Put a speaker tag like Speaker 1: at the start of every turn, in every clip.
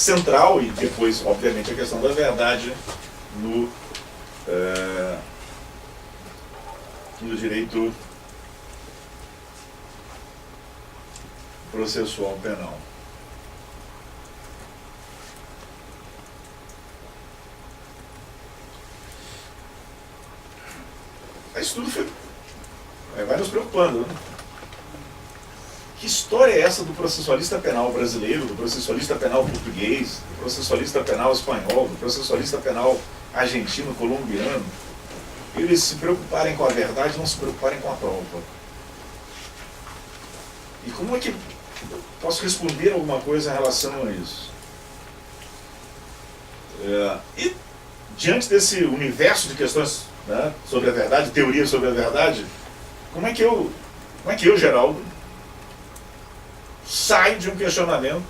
Speaker 1: central, e depois, obviamente, a questão da verdade no direito processual penal. Isso tudo vai nos preocupando, né? Que história é essa do processualista penal brasileiro, do processualista penal português, do processualista penal espanhol, do processualista penal argentino, colombiano? Eles se preocuparem com a verdade, não se preocuparem com a prova. E como é que eu posso responder alguma coisa em relação a isso? E diante desse universo de questões, né, sobre a verdade, teoria sobre a verdade, como é que eu, Geraldo, saio de um questionamento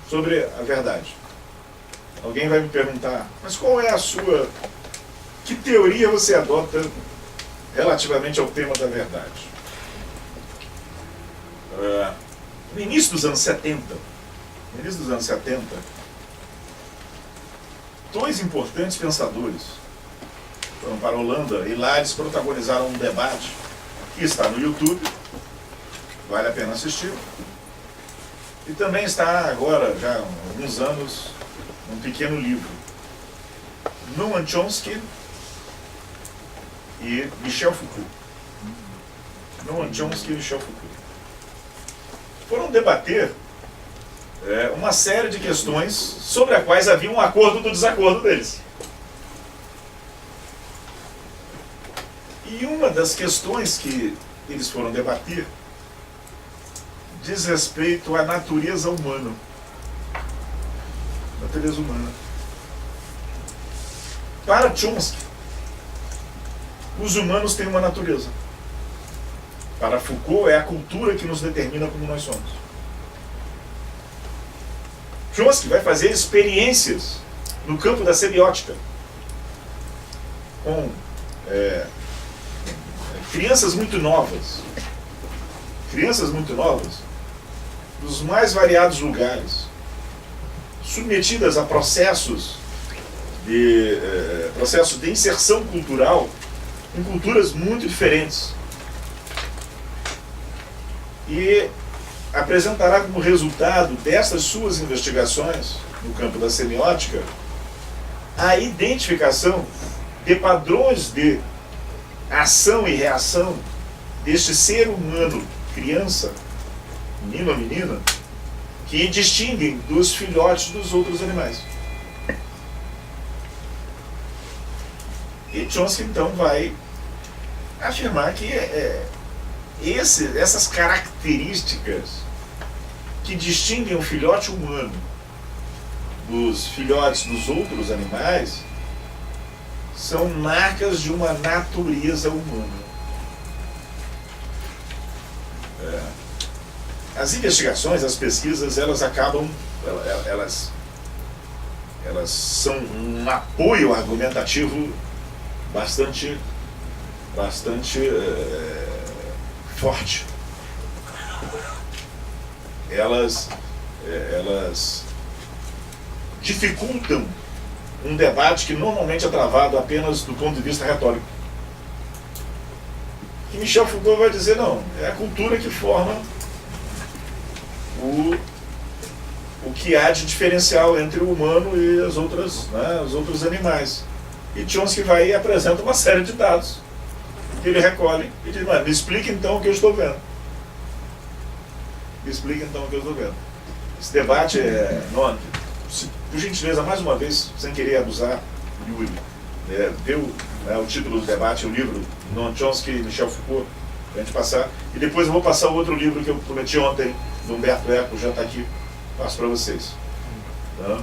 Speaker 1: sobre a verdade? Alguém vai me perguntar, mas qual é a sua... Que teoria você adota relativamente ao tema da verdade? No início dos anos 70, dois importantes pensadores foram para a Holanda e lá eles protagonizaram um debate que está no YouTube, vale a pena assistir, e também está agora, já há alguns anos, um pequeno livro. Noam Chomsky e Michel Foucault. Noam Chomsky e Michel Foucault foram debater uma série de questões sobre as quais havia um acordo do desacordo deles. E uma das questões que eles foram debater diz respeito à natureza humana. Natureza humana. Para Chomsky, os humanos têm uma natureza. Para Foucault, é a cultura que nos determina como nós somos. Chomsky vai fazer experiências no campo da semiótica com crianças muito novas, dos mais variados lugares, submetidas a processos de inserção cultural em culturas muito diferentes. E apresentará como resultado dessas suas investigações no campo da semiótica a identificação de padrões de ação e reação deste ser humano, criança, menino ou menina, que distinguem dos filhotes dos outros animais. E Chomsky então vai afirmar que essas características que distinguem o filhote humano dos filhotes dos outros animais são marcas de uma natureza humana. As investigações, as pesquisas, elas são um apoio argumentativo bastante forte. Elas dificultam um debate que normalmente é travado apenas do ponto de vista retórico. E Michel Foucault vai dizer, não, é a cultura que forma o que há de diferencial entre o humano e os outros animais. E Chomsky vai e apresenta uma série de dados que ele recolhe e diz, me explique então o que eu estou vendo. Esse debate por gentileza, mais uma vez, sem querer abusar, Yuri, vê o título do debate, o livro Noam Chomsky e Michel Foucault, para a gente passar. E depois eu vou passar o outro livro que eu prometi ontem, do Humberto Eco, já está aqui, passo para vocês. Tá?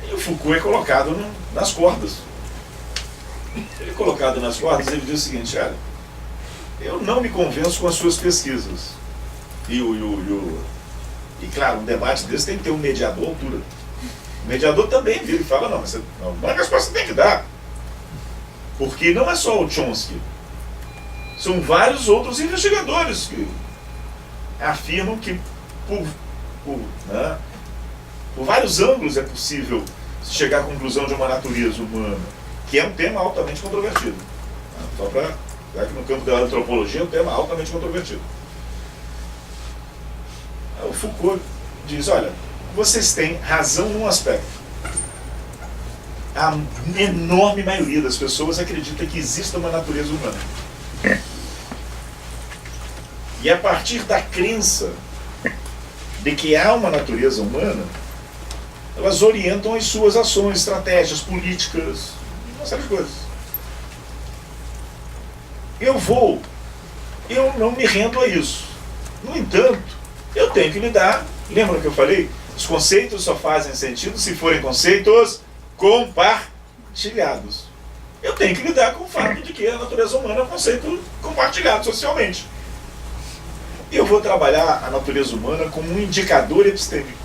Speaker 1: E o Foucault é colocado nas cordas. Ele é colocado nas cordas, ele diz o seguinte, olha, eu não me convenço com as suas pesquisas. E claro, um debate desse tem que ter um mediador à altura. O mediador também vira e fala, não, mas uma resposta tem que dar. Porque não é só o Chomsky. São vários outros investigadores que afirmam que, por né, por vários ângulos é possível chegar à conclusão de uma natureza humana, que é um tema altamente controvertido. Só para, já que no campo da antropologia é um tema altamente controvertido. O Foucault diz, olha, vocês têm razão num aspecto. A enorme maioria das pessoas acredita que existe uma natureza humana. E a partir da crença de que há uma natureza humana, elas orientam as suas ações, estratégias, políticas, uma série de coisas. Eu não me rendo a isso. No entanto, eu tenho que lidar, lembra que eu falei? Os conceitos só fazem sentido se forem conceitos compartilhados. Eu tenho que lidar com o fato de que a natureza humana é um conceito compartilhado socialmente. E eu vou trabalhar a natureza humana como um indicador epistêmico.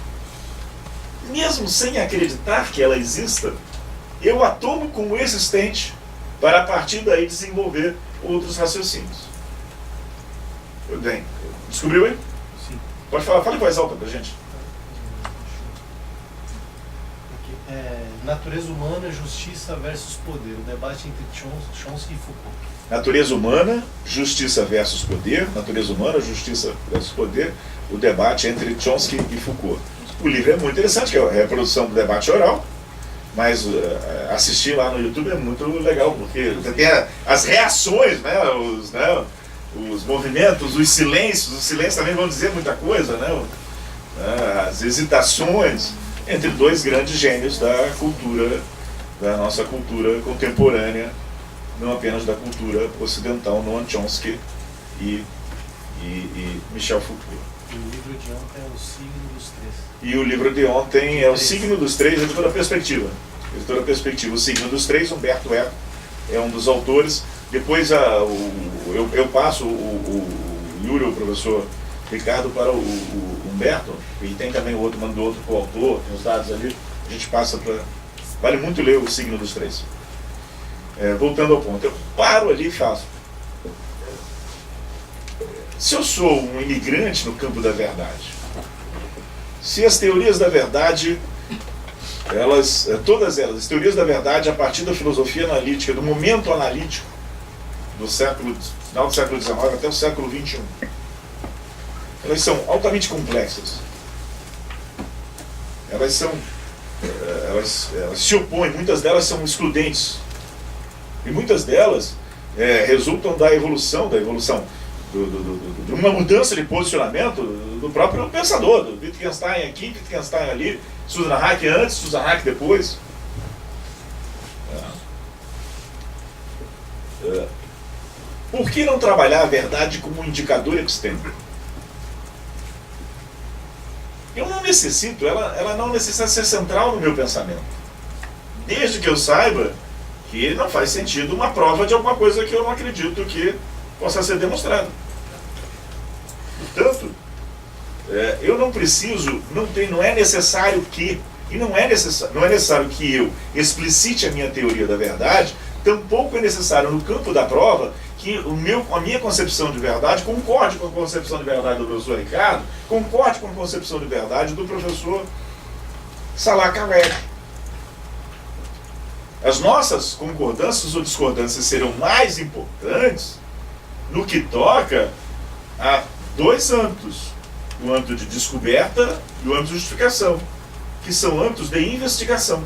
Speaker 1: Mesmo sem acreditar que ela exista, eu a tomo como existente para a partir daí desenvolver outros raciocínios. Tudo bem. Descobriu aí?
Speaker 2: Sim.
Speaker 1: Pode falar, fala em voz alta pra gente.
Speaker 2: Natureza humana, justiça versus poder. O debate entre Chomsky e Foucault.
Speaker 1: Natureza humana, justiça versus poder. Natureza humana, justiça versus poder. O debate entre Chomsky e Foucault. O livro é muito interessante, que é a reprodução do debate oral, mas assistir lá no YouTube é muito legal, porque você tem as reações, né, os movimentos, os silêncios também vão dizer muita coisa, né, as hesitações entre dois grandes gênios da cultura, da nossa cultura contemporânea, não apenas da cultura ocidental, Noam Chomsky e Michel Foucault.
Speaker 2: E o livro de ontem é O Signo dos Três.
Speaker 1: E o livro de ontem é O Signo dos Três, Editora Perspectiva. Editora Perspectiva, O Signo dos Três, Humberto Eco é um dos autores. Depois eu passo o Yuri, o professor Ricardo, para o Humberto, e tem também o outro, mandou outro coautor, tem os dados ali, a gente passa para... Vale muito ler O Signo dos Três. Voltando ao ponto, eu paro ali e faço. Se eu sou um imigrante no campo da verdade, se as teorias da verdade, todas elas, as teorias da verdade a partir da filosofia analítica, do momento analítico do final do século XIX até o século XXI, elas são altamente complexas. Elas se opõem, muitas delas são excludentes. E muitas delas resultam da evolução de uma mudança de posicionamento do próprio pensador, do Wittgenstein aqui, Wittgenstein ali, Susan Haack antes, Susan Haack depois. Por que não trabalhar a verdade como um indicador epistêmico? Eu não necessito, ela não necessita ser central no meu pensamento. Desde que eu saiba que não faz sentido uma prova de alguma coisa que eu não acredito que possa ser demonstrado. Portanto, eu não preciso, não é necessário que, e não é necessário que eu explicite a minha teoria da verdade, tampouco é necessário no campo da prova que a minha concepção de verdade concorde com a concepção de verdade do professor Ricardo, concorde com a concepção de verdade do professor Salah Khaled. As nossas concordâncias ou discordâncias serão mais importantes no que toca a dois âmbitos, o âmbito de descoberta e o âmbito de justificação, que são âmbitos de investigação.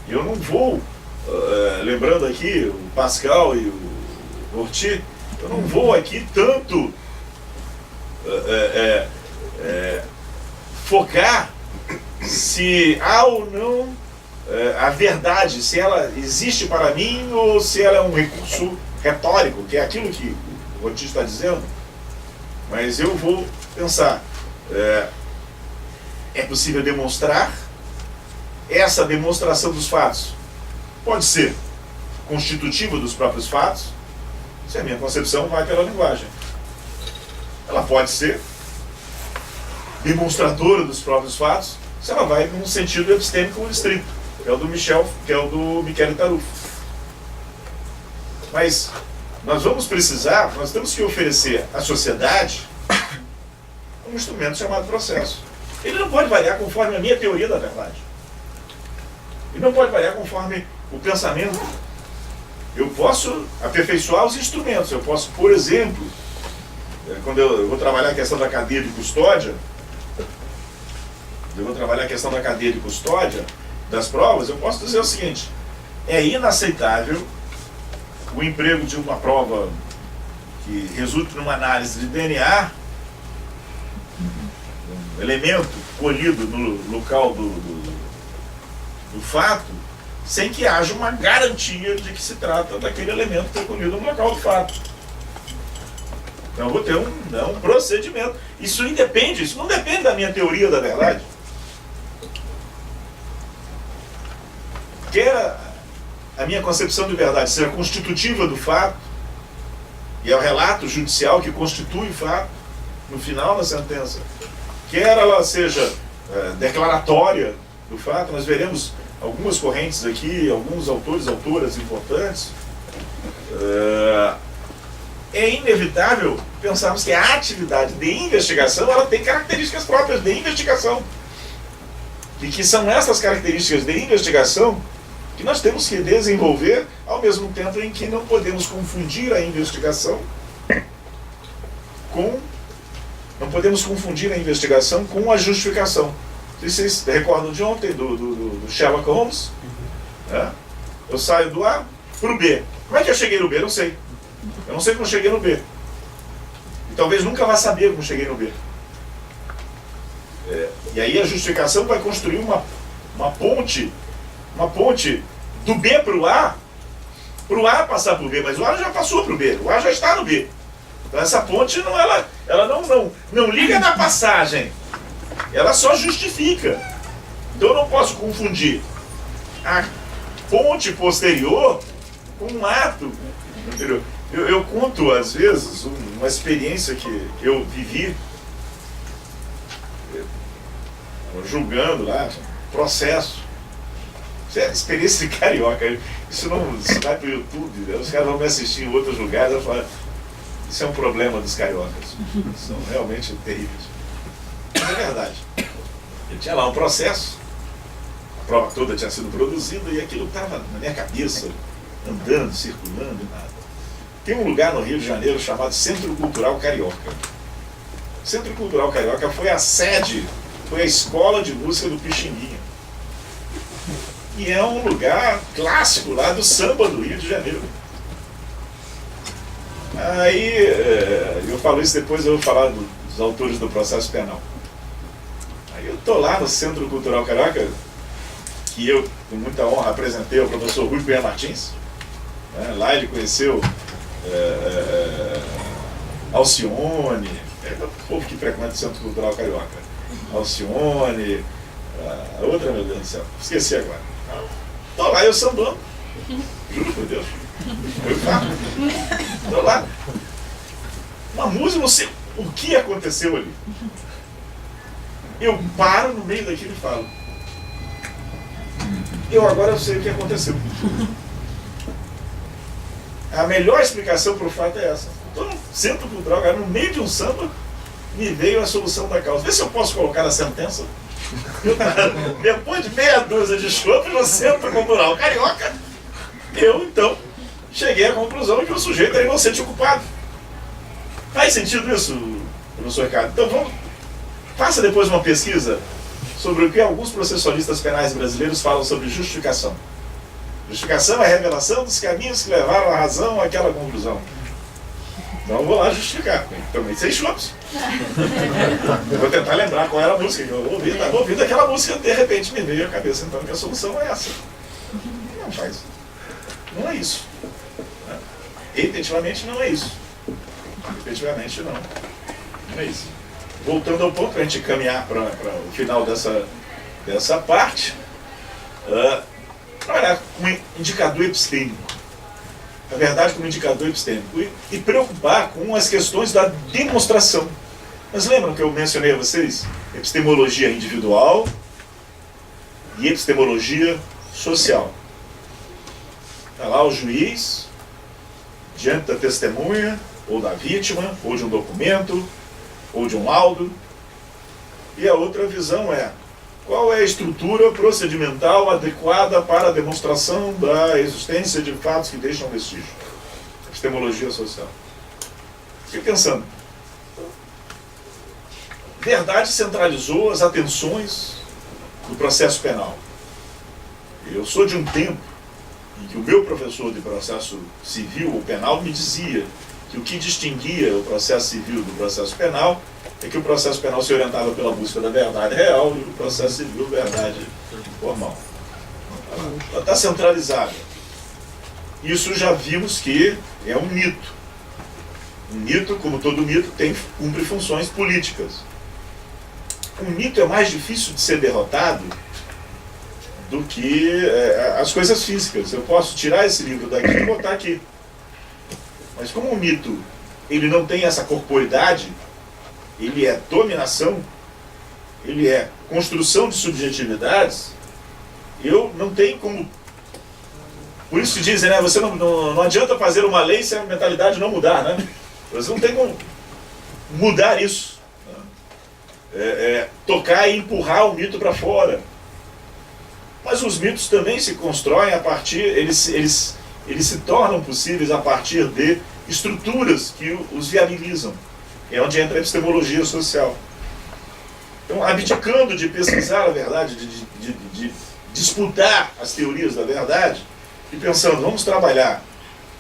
Speaker 1: Eu não vou, lembrando aqui o Pascal e o Orti, eu não vou aqui tanto focar se há ou não a verdade, se ela existe para mim ou se ela é um recurso retórico, que é aquilo que o Orti está dizendo. Mas eu vou pensar, é possível demonstrar? Essa demonstração dos fatos pode ser constitutiva dos próprios fatos, se a minha concepção vai pela linguagem. Ela pode ser demonstradora dos próprios fatos, se ela vai num sentido epistêmico estrito, que é o do Michele Tarufo. Mas nós temos que oferecer à sociedade um instrumento chamado processo. Ele não pode variar conforme a minha teoria da verdade. Ele não pode variar conforme o pensamento. Eu posso aperfeiçoar os instrumentos. Eu posso, por exemplo, quando eu vou trabalhar a questão da cadeia de custódia, das provas, eu posso dizer o seguinte: é inaceitável o emprego de uma prova que resulte numa análise de DNA, um elemento colhido no local do fato, sem que haja uma garantia de que se trata daquele elemento que foi colhido no local do fato. Então eu vou ter um procedimento. Isso não depende da minha teoria da verdade. Quer a minha concepção de verdade seja constitutiva do fato, e é o relato judicial que constitui o fato no final da sentença, quer ela seja declaratória do fato. Nós veremos algumas correntes aqui, alguns autores, autoras importantes. É inevitável pensarmos que a atividade de investigação ela tem características próprias de investigação, e que são essas características de investigação que nós temos que desenvolver, ao mesmo tempo em que não podemos confundir a investigação com a justificação. Vocês recordam de ontem do Sherlock Holmes? Né? Eu saio do A para o B. Como é que eu cheguei no B? Eu não sei. Eu não sei como eu cheguei no B. E talvez nunca vá saber como cheguei no B. E aí a justificação vai construir uma ponte do B para o A passar para o B, mas o A já passou para o B, o A já está no B. Então essa ponte ela não liga na passagem, ela só justifica. Então eu não posso confundir a ponte posterior com um ato anterior. Eu conto às vezes uma experiência que eu vivi julgando lá, processo. Isso é experiência de carioca. Isso vai para o YouTube, né? Os caras vão me assistir em outros lugares e falar: isso é um problema dos cariocas. São realmente terríveis. Mas é verdade. Ele tinha lá um processo, a prova toda tinha sido produzida e aquilo estava na minha cabeça, andando, circulando e nada. Tem um lugar no Rio de Janeiro chamado Centro Cultural Carioca. O Centro Cultural Carioca foi a sede, foi a escola de música do Pixinguinha. E é um lugar clássico lá do samba do Rio de Janeiro. Aí, eu falo isso depois, eu vou falar dos autores do processo penal. Aí eu estou lá no Centro Cultural Carioca, que eu, com muita honra, apresentei ao professor Rui Cunha Martins. Né? Lá ele conheceu Alcione, o povo que frequenta o Centro Cultural Carioca. Alcione, a outra, meu Deus do céu, esqueci agora. Estou lá eu sambando, juro por Deus. Foi fato. Estou lá. Uma música, não sei o que aconteceu ali. Eu paro no meio daquilo e falo: agora eu sei o que aconteceu. A melhor explicação para o fato é essa. Estou no Centro Cultural, no meio de um samba, me veio a solução da causa. Vê se eu posso colocar na sentença. Depois de meia dúzia de chopes no Centro Cultural Carioca, eu então cheguei à conclusão de que o sujeito era inocente e culpado. Faz sentido isso, professor Ricardo? Então faça depois uma pesquisa sobre o que alguns processualistas penais brasileiros falam sobre justificação. Justificação é a revelação dos caminhos que levaram a razão àquela conclusão. Então eu vou lá justificar. Também sem chopes. Eu vou tentar lembrar qual era a música que eu ouvi. Estava ouvindo aquela música, de repente me veio à cabeça então que a solução é essa. Não faz. Não é isso. Efetivamente não é isso. Efetivamente não. Não é isso. Voltando ao ponto, para a gente caminhar para o final dessa parte, trabalhar com indicador epistêmico. Na verdade, como indicador epistêmico. E preocupar com as questões da demonstração. Mas lembram que eu mencionei a vocês? Epistemologia individual e epistemologia social. Está lá o juiz, diante da testemunha, ou da vítima, ou de um documento, ou de um laudo, E a outra visão é: qual é a estrutura procedimental adequada para a demonstração da existência de fatos que deixam vestígio? Epistemologia social. Fiquei pensando. Verdade centralizou as atenções do processo penal. Eu sou de um tempo em que o meu professor de processo civil ou penal me dizia que o que distinguia o processo civil do processo penal é que o processo penal se orientava pela busca da verdade real e o processo civil, verdade formal. Ela está centralizada. Isso já vimos que é um mito. Um mito, como todo mito, cumpre funções políticas. Um mito é mais difícil de ser derrotado do que as coisas físicas. Eu posso tirar esse livro daqui e botar aqui. Mas como o mito ele não tem essa corporidade, ele é dominação, ele é construção de subjetividades, eu não tenho como... Por isso que dizem, né, você não adianta fazer uma lei se a mentalidade não mudar, né? Você não tem como mudar isso. Tocar e empurrar o mito para fora. Mas os mitos também se constroem a partir, eles se tornam possíveis a partir de estruturas que os viabilizam. É onde entra a epistemologia social. Então, abdicando de pesquisar a verdade, de disputar as teorias da verdade, e pensando, vamos trabalhar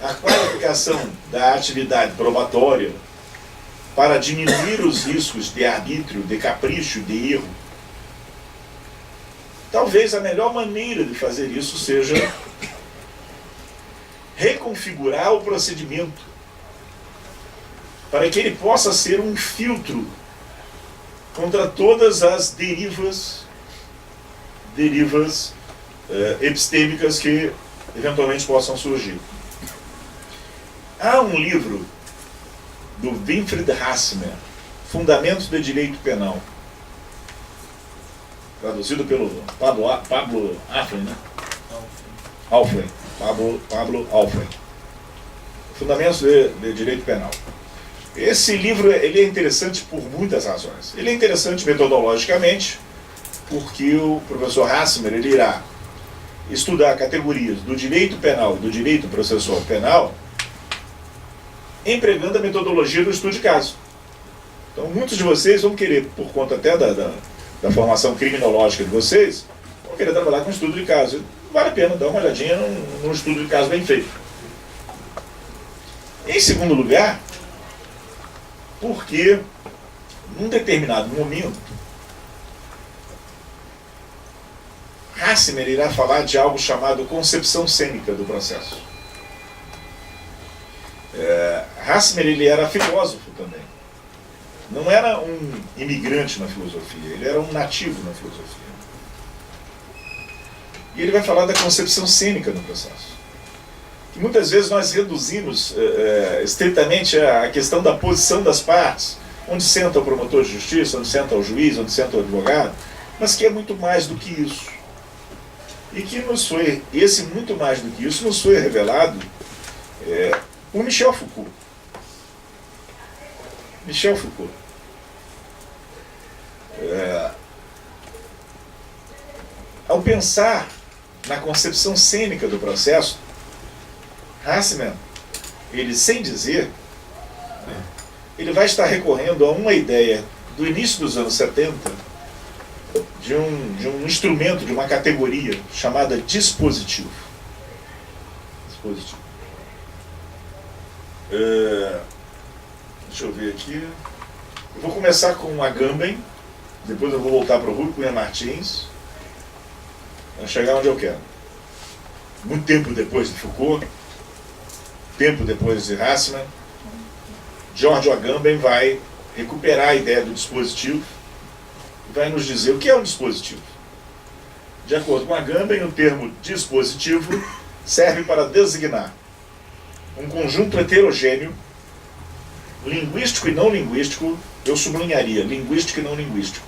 Speaker 1: a qualificação da atividade probatória para diminuir os riscos de arbítrio, de capricho, de erro. Talvez a melhor maneira de fazer isso seja reconfigurar o procedimento para que ele possa ser um filtro contra todas as derivas epistêmicas que eventualmente possam surgir. Há um livro do Winfried Hassemer, Fundamentos do Direito Penal, traduzido pelo Pablo Alfred, né? Pablo Alfred. Fundamentos de Direito Penal. Esse livro ele é interessante por muitas razões. Ele é interessante metodologicamente, porque o professor Hassemer ele irá estudar categorias do direito penal e do direito processual penal, empregando a metodologia do estudo de caso. Então, muitos de vocês vão querer, por conta até da formação criminológica de vocês, vão querer trabalhar com estudo de caso. Vale a pena dar uma olhadinha num estudo de caso bem feito. Em segundo lugar, porque, num determinado momento, Hassemer irá falar de algo chamado concepção cênica do processo. Hassemer ele era filósofo também. Não era um imigrante na filosofia, ele era um nativo na filosofia. E ele vai falar da concepção cênica do processo. Que muitas vezes nós reduzimos estritamente a questão da posição das partes, onde senta o promotor de justiça, onde senta o juiz, onde senta o advogado, mas que é muito mais do que isso. E que esse muito mais do que isso nos foi revelado por Michel Foucault. Michel Foucault. Ao pensar na concepção cênica do processo, Hassemer, ele sem dizer, ele vai estar recorrendo a uma ideia do início dos anos 70 de um instrumento, de uma categoria chamada dispositivo. Deixa eu ver aqui. Eu vou começar com Agamben, depois eu vou voltar para o Rui Cunha Martins, para chegar onde eu quero. Muito tempo depois de Foucault, tempo depois de Hassemer, Giorgio Agamben vai recuperar a ideia do dispositivo e vai nos dizer o que é um dispositivo. De acordo com Agamben, o termo dispositivo serve para designar um conjunto heterogêneo, linguístico e não linguístico, eu sublinharia, linguístico e não linguístico,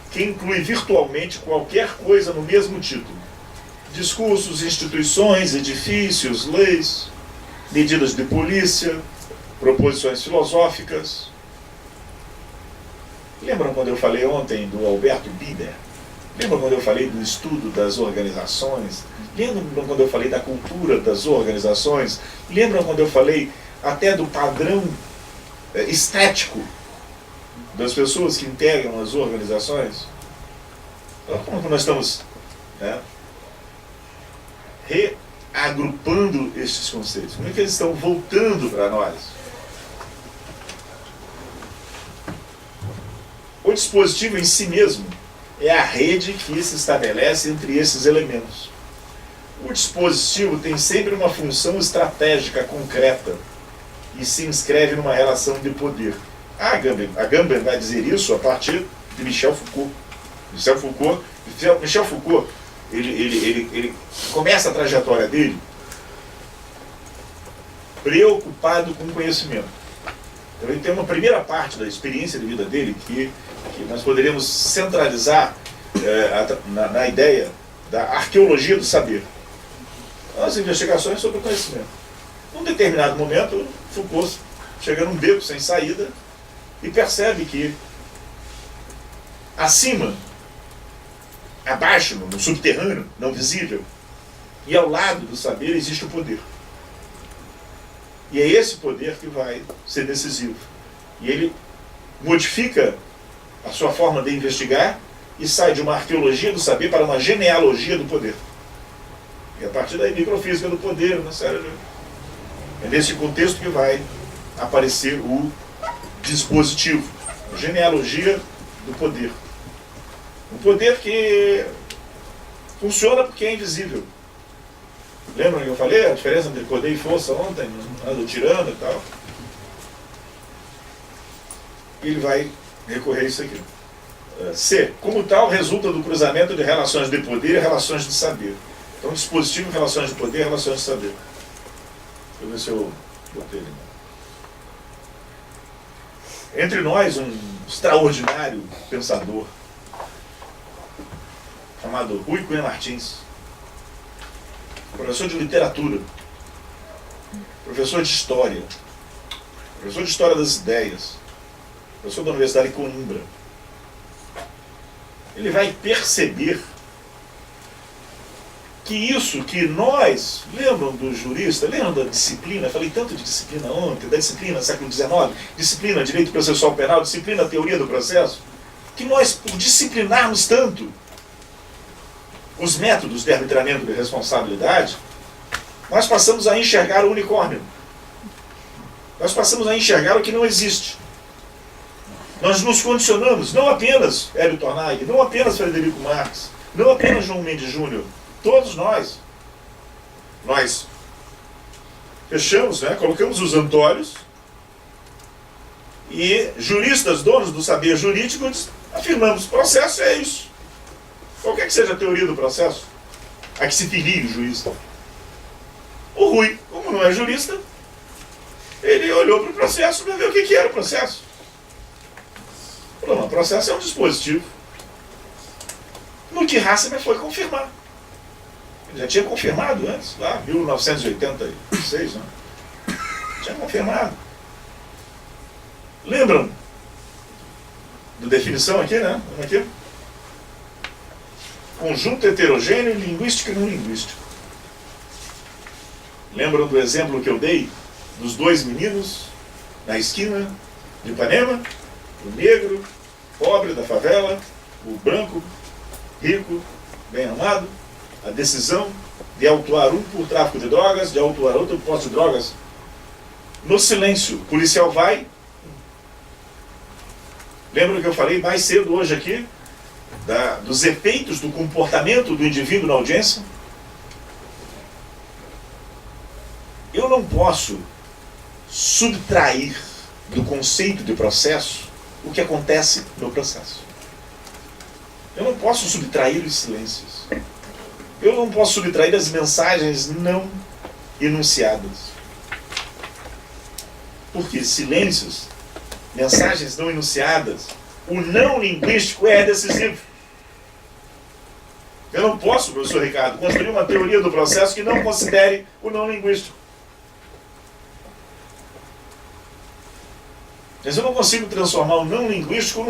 Speaker 1: que inclui virtualmente qualquer coisa no mesmo título. Discursos, instituições, edifícios, leis, medidas de polícia, proposições filosóficas. Lembram quando eu falei ontem do Alberto Bieder? Lembram quando eu falei do estudo das organizações? Lembram quando eu falei da cultura das organizações? Lembram quando eu falei até do padrão estético das pessoas que integram as organizações? Então, como nós estamos reagrupando estes conceitos? Como é que eles estão voltando para nós? O dispositivo em si mesmo é a rede que se estabelece entre esses elementos. O dispositivo tem sempre uma função estratégica concreta e se inscreve numa relação de poder. A Agamben vai dizer isso a partir de Michel Foucault. Michel Foucault, ele começa a trajetória dele preocupado com o conhecimento. Então ele tem uma primeira parte da experiência de vida dele que nós poderíamos centralizar na ideia da arqueologia do saber. As investigações sobre o conhecimento. Num determinado momento, Foucault chega num beco sem saída e percebe que acima, abaixo, no subterrâneo, não visível, e ao lado do saber existe o poder. E é esse poder que vai ser decisivo. E ele modifica a sua forma de investigar e sai de uma arqueologia do saber para uma genealogia do poder. E a partir daí, microfísica do poder, uma série de... É nesse contexto que vai aparecer o dispositivo, a genealogia do poder. Um poder que funciona porque é invisível. Lembram que eu falei a diferença entre poder e força ontem, do tirano e tal? Ele vai recorrer a isso aqui. C. Como tal, resulta do cruzamento de relações de poder e relações de saber. Então, dispositivo, relações de poder e relações de saber. Deixa eu ver se eu botei ele. Entre nós, um extraordinário pensador chamado Rui Cunha Martins, professor de literatura, professor de história das ideias, professor da Universidade de Coimbra. Ele vai perceber que isso que nós, lembram do jurista, lembram da disciplina, falei tanto de disciplina ontem, da disciplina século XIX, disciplina direito processual penal, disciplina teoria do processo, que nós, por disciplinarmos tanto os métodos de arbitramento de responsabilidade, nós passamos a enxergar o unicórnio. Nós passamos a enxergar o que não existe. Nós nos condicionamos, não apenas Hélio Tornag, não apenas Frederico Marx, não apenas João Mendes Júnior, todos nós fechamos, colocamos os antólios e juristas, donos do saber jurídico, afirmamos, processo é isso. Qualquer que seja a teoria do processo, a que se filie o juiz. O Rui, como não é jurista, ele olhou para o processo para ver o que era o processo. Falou, não, o processo é um dispositivo. No que Hasselmann foi confirmar. Ele já tinha confirmado antes, lá, 1986, tinha confirmado. Lembram da definição aqui, né? Aqui. Conjunto heterogêneo, linguístico e não linguístico. Lembram do exemplo que eu dei dos dois meninos na esquina de Ipanema? O negro, pobre da favela, o branco, rico, bem armado, a decisão de autuar um por tráfico de drogas, de autuar outro por posse de drogas. No silêncio, o policial vai. Lembram que eu falei mais cedo hoje aqui? Dos efeitos do comportamento do indivíduo na audiência? Eu não posso subtrair do conceito de processo o que acontece no processo. Eu não posso subtrair os silêncios. Eu não posso subtrair as mensagens não enunciadas. Porque silêncios, mensagens não enunciadas, o não linguístico é decisivo. Eu não posso, professor Ricardo, construir uma teoria do processo que não considere o não linguístico. Mas eu não consigo transformar o não linguístico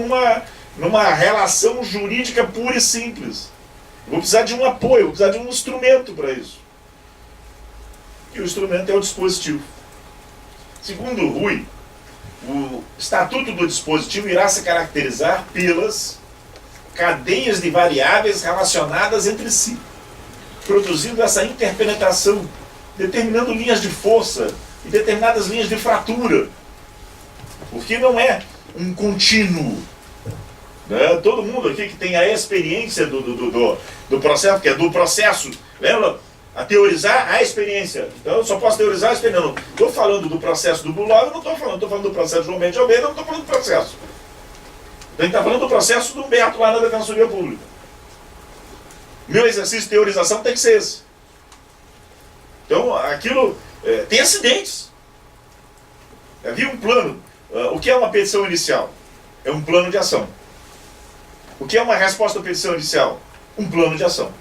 Speaker 1: numa relação jurídica pura e simples. Eu vou precisar de um apoio, vou precisar de um instrumento para isso. E o instrumento é o dispositivo. Segundo Rui, o estatuto do dispositivo irá se caracterizar pelas cadeias de variáveis relacionadas entre si, produzindo essa interpenetração, determinando linhas de força e determinadas linhas de fratura. Porque não é um contínuo. Né? Todo mundo aqui que tem a experiência do processo, que é do processo, lembra? A teorizar a experiência. Então eu só posso teorizar a experiência. Não estou falando do processo do Bulov, não estou falando do processo do João Mendes de Almeida, não estou falando do processo. A gente está falando do processo do Humberto lá na Defensoria Pública. Meu exercício de teorização tem que ser esse. Então aquilo tem acidentes. Havia um plano. O que é uma petição inicial? É um plano de ação. O que é uma resposta à petição inicial? Um plano de ação.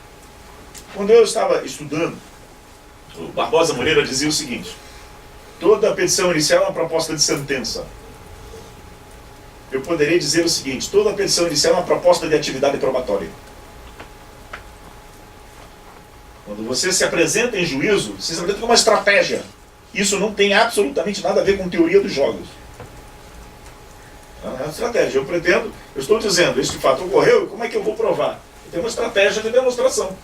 Speaker 1: Quando eu estava estudando, o Barbosa Moreira dizia o seguinte: toda petição inicial é uma proposta de sentença. Eu poderia dizer o seguinte: toda petição inicial é uma proposta de atividade probatória. Quando você se apresenta em juízo, você se apresenta com uma estratégia. Isso não tem absolutamente nada a ver com teoria dos jogos. Não é uma estratégia. Eu estou dizendo, este fato ocorreu, como é que eu vou provar? Eu tenho uma estratégia de demonstração.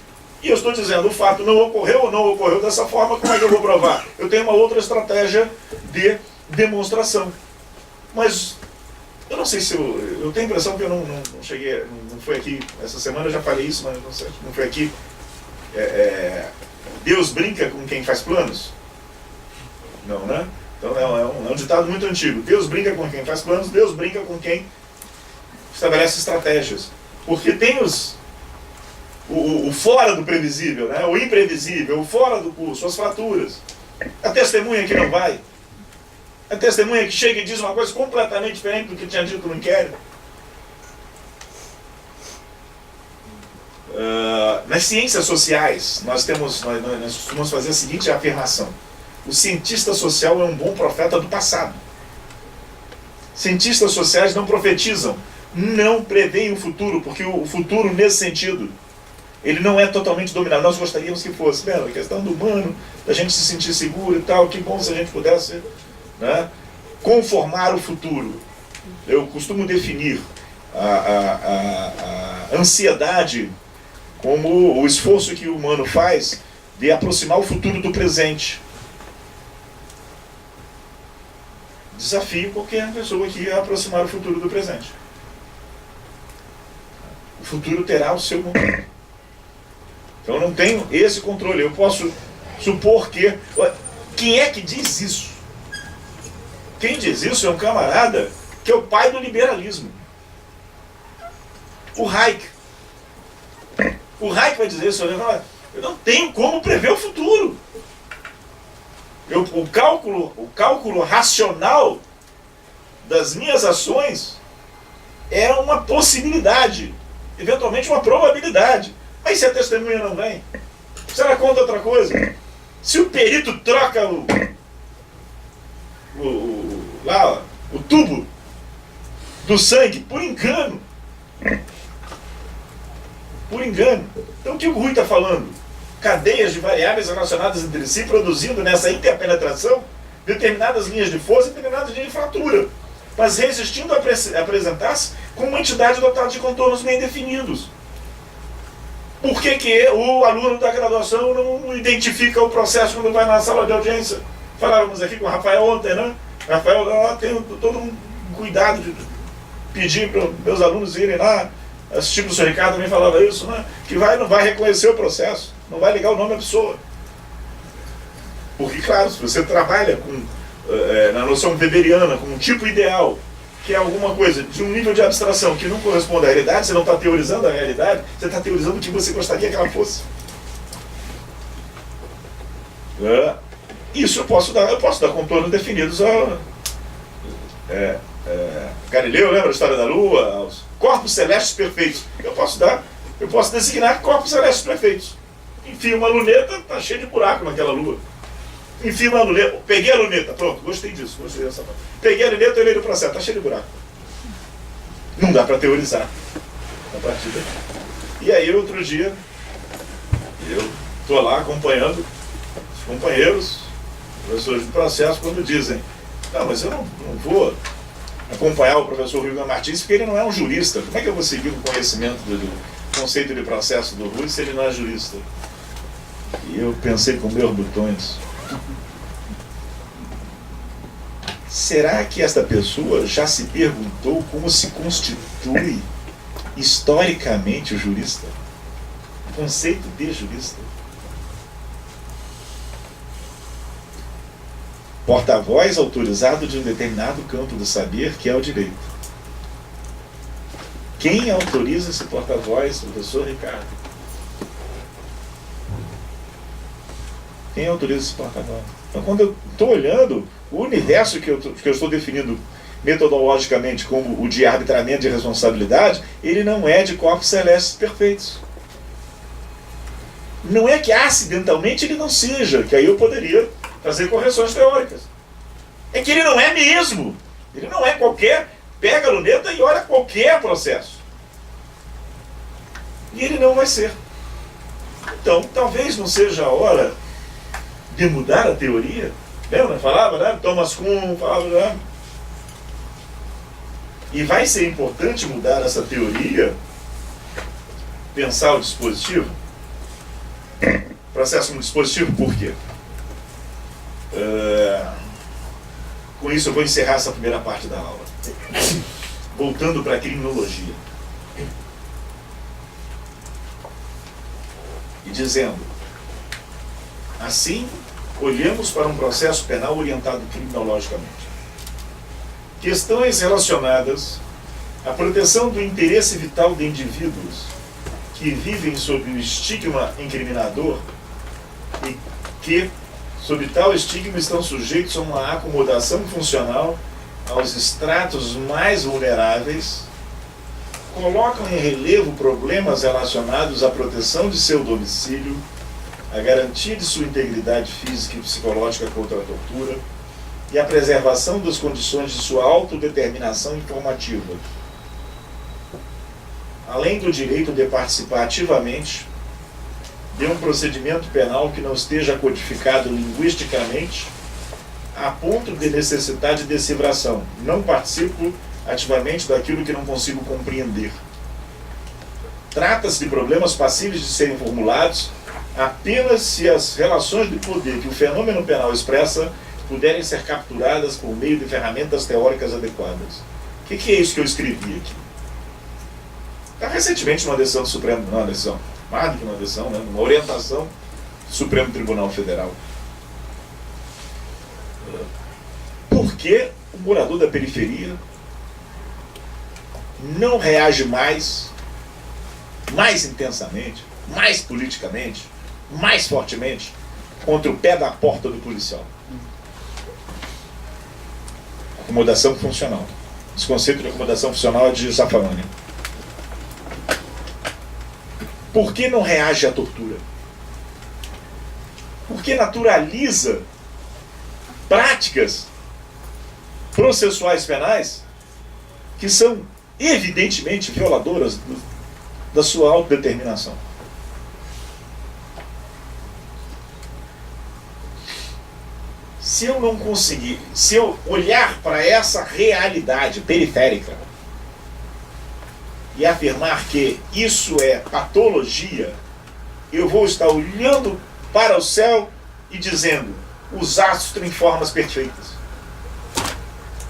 Speaker 1: E eu estou dizendo, o fato não ocorreu ou não ocorreu dessa forma, como é que eu vou provar? Eu tenho uma outra estratégia de demonstração. Mas eu não sei se eu tenho a impressão que eu não cheguei, não foi aqui, essa semana eu já falei isso, mas não sei, não foi aqui. Deus brinca com quem faz planos? Não, né? Então é um ditado muito antigo. Deus brinca com quem faz planos, Deus brinca com quem estabelece estratégias. Porque tem o fora do previsível, né? O imprevisível, o fora do curso, as fraturas. A testemunha que não vai. A testemunha que chega e diz uma coisa completamente diferente do que tinha dito no inquérito. Nas ciências sociais, nós costumamos fazer a seguinte afirmação: o cientista social é um bom profeta do passado. Cientistas sociais não profetizam, não preveem o futuro, porque o futuro, nesse sentido, ele não é totalmente dominado. Nós gostaríamos que fosse, né? A questão do humano, da gente se sentir seguro e tal, que bom se a gente pudesse, né, conformar o futuro. Eu costumo definir a ansiedade como o esforço que o humano faz de aproximar o futuro do presente. Desafio qualquer pessoa aqui a aproximar o futuro do presente. O futuro terá o seu momento. Então eu não tenho esse controle. Eu posso supor que... Quem é que diz isso? Quem diz isso é um camarada que é o pai do liberalismo. O Hayek. O Hayek vai dizer isso. Eu não tenho como prever o futuro. O cálculo racional das minhas ações é uma possibilidade, eventualmente uma probabilidade. Mas se a testemunha não vem, será conta outra coisa? Se o perito troca o tubo do sangue por engano. Então o que o Rui está falando? Cadeias de variáveis relacionadas entre si, produzindo nessa interpenetração determinadas linhas de força e determinadas linhas de fratura, mas resistindo a apresentar-se como uma entidade dotada de contornos bem definidos. Por que o aluno da graduação não identifica o processo quando vai na sala de audiência? Falávamos aqui com o Rafael ontem, né? Rafael, lá tem todo um cuidado de pedir para meus alunos irem lá assistir. O Sr. Ricardo também falava isso, né? Que não vai reconhecer o processo, não vai ligar o nome da pessoa. Porque, claro, se você trabalha na noção weberiana, com um tipo ideal, que é alguma coisa de um nível de abstração que não corresponde à realidade, você não está teorizando a realidade, você está teorizando o que você gostaria que ela fosse. Isso eu posso dar contornos definidos a Galileu, lembra a história da Lua, aos corpos celestes perfeitos. Eu posso designar corpos celestes perfeitos. Enfim, uma luneta está cheia de buraco naquela Lua. enfio uma luneta, peguei a luneta, pronto, gostei disso, gostei dessa parte. Peguei a luneta e olhei no processo, tá cheio de buraco. Não dá para teorizar a partir daí. E aí, outro dia, eu estou lá acompanhando os companheiros, professores do processo, quando dizem, não, mas eu não vou acompanhar o professor Rui Martins porque ele não é um jurista. Como é que eu vou seguir o conhecimento do conceito de processo do Rui se ele não é jurista? E eu pensei com meus botões, será que esta pessoa já se perguntou como se constitui historicamente o jurista? O conceito de jurista? Porta-voz autorizado de um determinado campo do saber, que é o direito. Quem autoriza esse porta-voz, professor Ricardo? Quem autoriza esse porta-voz? Então, quando eu estou olhando o universo que eu estou definindo metodologicamente como o de arbitramento de responsabilidade, ele não é de corpos celestes perfeitos. Não é que acidentalmente ele não seja, que aí eu poderia fazer correções teóricas. É que ele não é mesmo. Ele não é qualquer, pega a luneta e olha qualquer processo. E ele não vai ser. Então, talvez não seja a hora de mudar a teoria. Lembra? Falava, né? Thomas Kuhn falava, né? E vai ser importante mudar essa teoria, pensar o dispositivo. Processo como dispositivo, por quê? Com isso eu vou encerrar essa primeira parte da aula. Voltando para a criminologia. E dizendo, assim, olhamos para um processo penal orientado criminologicamente. Questões relacionadas à proteção do interesse vital de indivíduos que vivem sob o estigma incriminador e que, sob tal estigma, estão sujeitos a uma acomodação funcional aos estratos mais vulneráveis, colocam em relevo problemas relacionados à proteção de seu domicílio, a garantia de sua integridade física e psicológica contra a tortura e a preservação das condições de sua autodeterminação informativa, além do direito de participar ativamente de um procedimento penal que não esteja codificado linguisticamente a ponto de necessitar de decifração. Não participo ativamente daquilo que não consigo compreender. Trata-se de problemas passíveis de serem formulados apenas se as relações de poder que o fenômeno penal expressa puderem ser capturadas por meio de ferramentas teóricas adequadas. O que é isso que eu escrevi aqui? Está recentemente uma decisão do Supremo, não, uma decisão, mais do que uma decisão, né, uma orientação do Supremo Tribunal Federal. Por que o morador da periferia não reage mais intensamente, mais politicamente, mais fortemente contra o pé da porta do policial? Acomodação funcional. Esse conceito de acomodação funcional é de Zaffaroni. Por que não reage à tortura? Porque naturaliza práticas processuais penais que são evidentemente violadoras da sua autodeterminação. Se eu não conseguir, se eu olhar para essa realidade periférica e afirmar que isso é patologia, eu vou estar olhando para o céu e dizendo, os astros têm formas perfeitas.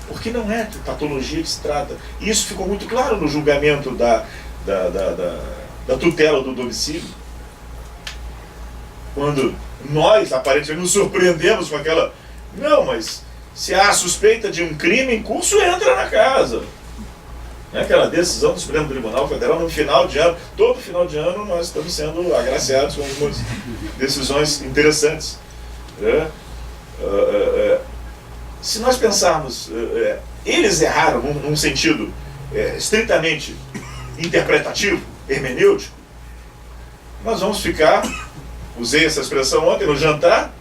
Speaker 1: Porque não é de patologia que se trata. E isso ficou muito claro no julgamento da tutela do domicílio. Quando nós, aparentemente, nos surpreendemos com aquela... Não, mas se há suspeita de um crime em curso, entra na casa. Aquela decisão do Supremo Tribunal Federal no final de ano. Todo final de ano nós estamos sendo agraciados com algumas decisões interessantes. Se nós pensarmos, eles erraram num sentido estritamente interpretativo, hermenêutico, nós vamos ficar, usei essa expressão ontem no jantar,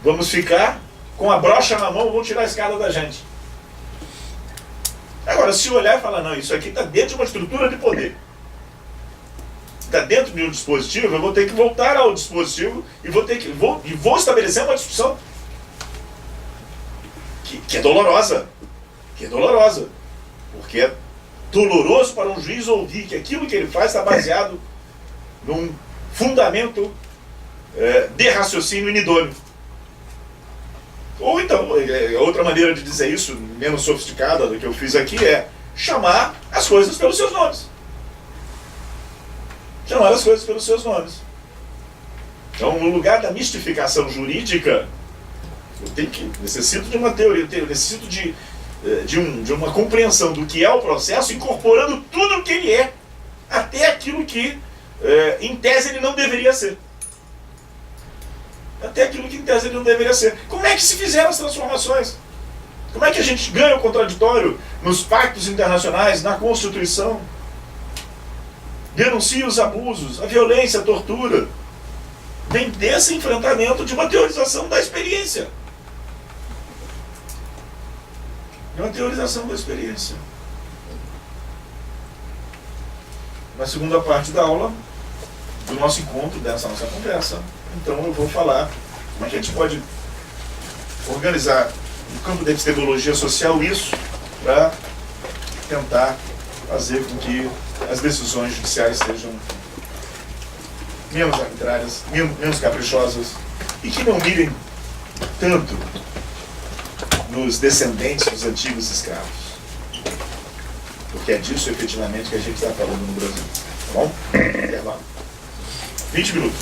Speaker 1: Vamos ficar com a brocha na mão, vão tirar a escada da gente. Agora, se olhar e falar, não, isso aqui está dentro de uma estrutura de poder. Está dentro de um dispositivo, eu vou ter que voltar ao dispositivo e vou estabelecer uma discussão que é dolorosa. Que é dolorosa. Porque é doloroso para um juiz ouvir que aquilo que ele faz está baseado num fundamento de raciocínio inidôneo. Ou então, outra maneira de dizer isso, menos sofisticada do que eu fiz aqui, é chamar as coisas pelos seus nomes. Chamar as coisas pelos seus nomes. Então, no lugar da mistificação jurídica, necessito de uma teoria, necessito de uma compreensão do que é o processo, incorporando tudo o que ele é, até aquilo que, em tese, ele não deveria ser. Até aquilo que em tese ele não deveria ser. Como é que se fizeram as transformações? Como é que a gente ganha o contraditório nos pactos internacionais, na Constituição? Denuncia os abusos, a violência, a tortura. Vem desse enfrentamento de uma teorização da experiência. De uma teorização da experiência. Na segunda parte da aula, do nosso encontro, dessa nossa conversa, então eu vou falar como a gente pode organizar no campo da epistemologia social isso para tentar fazer com que as decisões judiciais sejam menos arbitrárias, menos caprichosas e que não mirem tanto nos descendentes dos antigos escravos. Porque é disso efetivamente que a gente está falando no Brasil. Tá bom? Intervalo. 20 minutos.